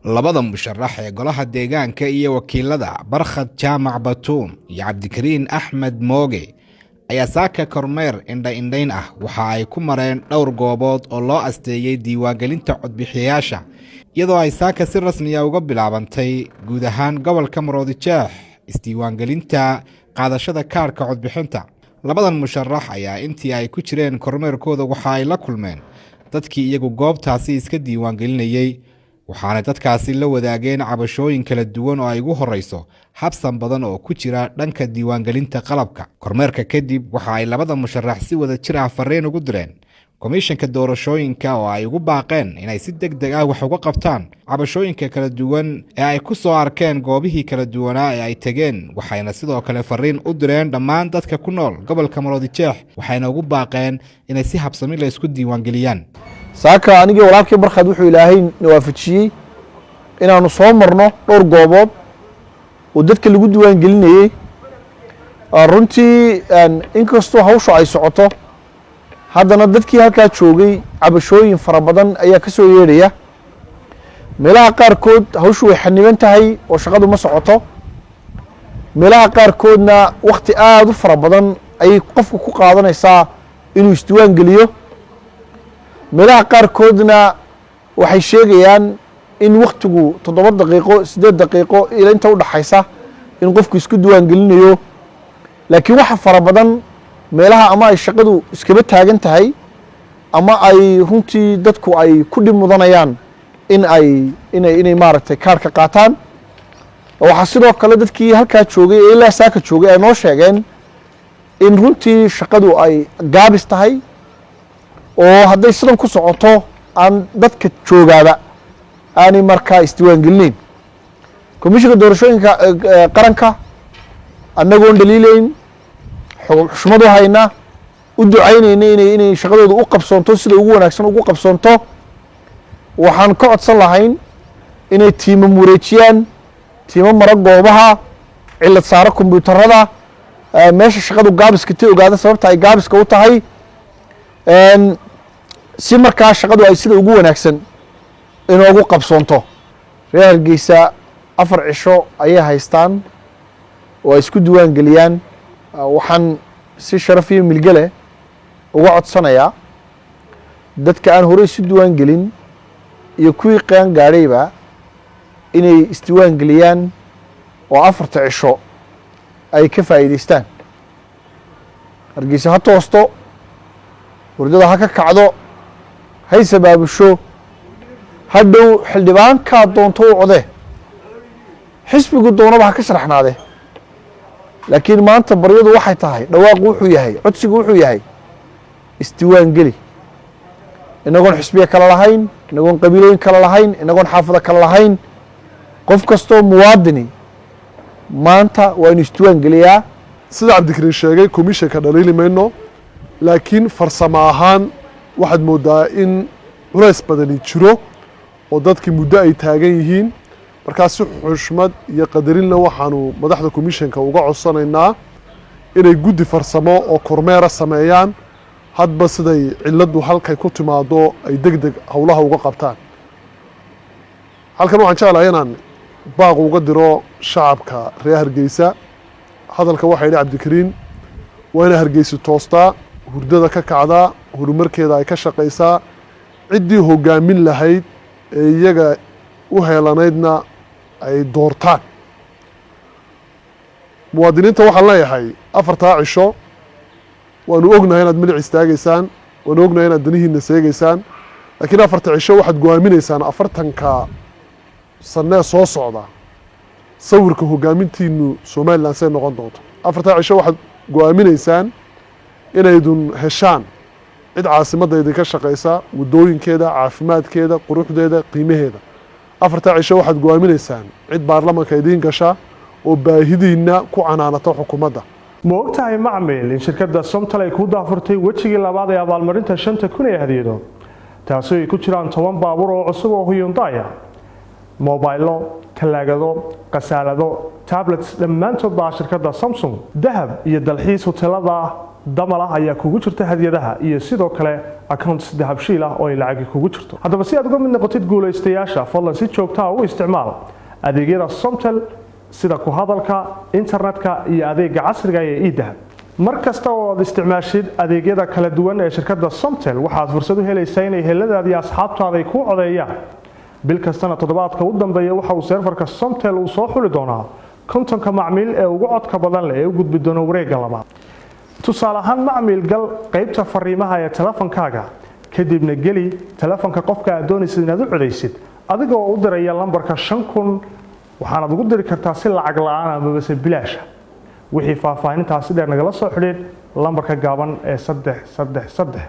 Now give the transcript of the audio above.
labada musharax ee golaha deegaanka iyo wakiilada Barkhad Jaamac Batuun iyo Cabdikariin Axmed Mooge ayaa saaka kormeer indhayn ah waxa ay ku mareen dhowr goobood oo loo asteeyay diiwaangelinta codbixiyayaasha iyadoo ay saaka si rasmi ah uga bilaabantay guud ahaan gobolka Maroodijeex isdiiwaangelinta qaadashada kaarka codbixinta. Labadan musharax ayaa intii ay ku jireen kormeerkooda waxa ay la kulmeen dadkii iyagu goobtaasi iska diiwaangelinayay, waxaana dadkaasi la wadaageen cabashooyin kala duwan oo ay ugu horeyso habsan badan oo ku jira dhanka diiwaangelinta qalabka. Kormeerka kadib waxa ay labada musharax si wada jir ah fariin ugu direen komishanka doorashooyinka oo ay ugu baaqeen inay si degdeg ah wax uga qabtaan cabashooyinka kala duwan ee ay ku soo arkeen goobihii kala duwanaa ee ay tageen, waxayna sidoo kale fariin u direen dhammaan dadka ku nool gobolka Maroodijeex waxayna ugu baaqeen inay si habsami leh isku diiwaangeliyaan. saaka anigii walaalkii Barkhad wuxuu Ilaahay nawaafajiyay inaanu soo marno dhowr goobood oo dadka lagu diiwaan gelinayay. runtii inkastoo hawshu ay socoto haddana dadkii halkaa joogay cabashooyin fara badan ayaa ka soo yeedhaya. meelaha qaarkood hawshu way xaniban tahay oo shaqadu ma socoto, meelaha qaarkoodna waqti aad u fara badan ayay qofku ku qaadanaysaa inuu isdiiwaan geliyo. meelaha qaarkoodna waxay sheegayaan in waqtigu 7 daqiiqo 8 daqiiqo ilaa inta u dhaxaysa in qofku isku diiwaan gelinayo, laakiin waxa fara badan meelaha ama ay shaqadu iskaba taagan tahay ama ay runtii dadku ay ku dhib mudanayaan inay maaragtay kaarka qaataan. waxaa sidoo kale dadkii halkaa joogay ee ilaa saaka joogay ay noo sheegeen in runtii shaqadu ay gaabis tahay oo hadday sidan ku socoto aan dadka joogaaba aanay markaa isdiiwaan gelinayn. komishanka doorashooyinka qaranka annagoon dhaliilayn xushmadu hayna u ducaynayna inay shaqadooda u qabsoonto sida ugu wanaagsan ugu qabsoonto. waxaan ka codsan lahayn inay tiimo wareejiyaan, tiimo mara goobaha, cilad saaro kombiyuutarada, meesha shaqadu gaabiska ta ogaada sababta ay gaabiska u tahay, si markaa shaqadu ay sida ugu wanaagsan inoogu qabsoonto. reer Hargeysa 4 cisho ayay haystaan oo ay isku diiwaan geliyaan. waxaan si sharaf iyo milgale uga codsanayaa dadka aan hore isu diiwaan gelin iyo kuwii qaan gaadhayba inay isdiiwaan geliyaan oo 4 cisho ay ka faa'iidaystaan. Hargeysa ha toosto, hurdada ha ka kacdo, hay sabaabusho, hadhow xildhibaankaa doonto u code, xisbigu doonaba ha ka sharaxnaade. laakiin maanta baryadu waxay tahay dhawaaqu wuxuu yahay, codsigu wuxuu yahay isdiiwaan geli. inagoon xisbiya kala lahayn, inagoon qabiilooyin kala lahayn, inagoon xaafado kala lahayn, qof kastoo muwaadini maanta waa inuu isdiiwaan geliyaa. sida Cabdikariin sheegay komishanka dhaliili mayno, laakiin farsamo ahaan waxaad moodaa in culays badani jiro oo dadkii muddo ay taagan yihiin. markaas si xushmad iyo qadarinna waxaanu madaxda komishanka uga codsanaynaa inay guddi farsamo oo kormeera sameeyaan, hadba siday ciladu halkay ku timaado ay degdeg howlaha uga qabtaan. halkan waxaan jeclahay inaan baaq uga diro shacabka reer Hargeysa. hadalka waxay yidhi Cabdikariin waa inay Hargeysa toostaa, hurdada ka kacdaa, horumarkeeda ay ka shaqaysaa, ciddii hogaamin lahayd ee iyaga u heelanaydna ay doortaan. muwaadiniinta waxaan leeyahay 4 cisho waanu ognahay inaad milic istaagaysaan, waanu ognahay inaad danihiina seegaysaan, laakiin 4 cisho waxaad go'aaminaysaan 40ka sanee soo socda sawirka hogaamintiinu Somaliland say noqon doonto. 4 cisho waxaad go'aaminaysaan inaydun heshaan cid caasimadda idinka shaqaysa, wadooyinkeeda, caafimaadkeeda, quruxdeeda, qiimaheeda. 4 cisho waxaad go'aaminaysaan cid baarlamaanka idin gasha oo baahidiina ku canaanata xukuumadda. ma ogtahay macmiil in shirkadda Somtal ay ku daafurtay wejigii labaad ee abaalmarinta 5,000 ee hadiyado, taasoo ay ku jiraan 10 baabuur oo cusub oo Hyundai ah, mobaylo, talaagado, qasaalado, tablets, dhammaantood baa shirkadda Samsung, dahab iyo dalxiis hoteelada damal ah ayaa kugu jirta hadiyadaha iyo sidoo kale accounts dahabshiil ah oo ay lacag kugu jirto haddaba si aad uga mid noqotid guulaystayaasha fadlan si joogto ah u isticmaal adeegyada Somtel sida ku hadalka internetka iyo adeega casriga ah ee e-dahab mar kasta oo aad isticmaashid adeegyada kala duwan ee shirkadda Somtel waxaad fursad u helaysaa inay heladaada iyo asxaabtaada ay ku codeeyaan bil kastana toddobaadka u dambeeya waxa uu serverka Somtel uu soo xuli doonaa kontonka macmiil ee ugu codka badan leh ee u gudbi doona wareegga labaad tusaale ahaan macmiil gal qaybta fariimaha ee telefonkaaga kadibna geli telefonka qofka aad doonaysid inaad u codeysid adiga oo u diraya lambarka 5000 waxaad ugu diri kartaa si lacag la'aan ah ama bilaash wixii faahfaahintaasi dheer nagala soo xidhiid lambarka gaaban ee 333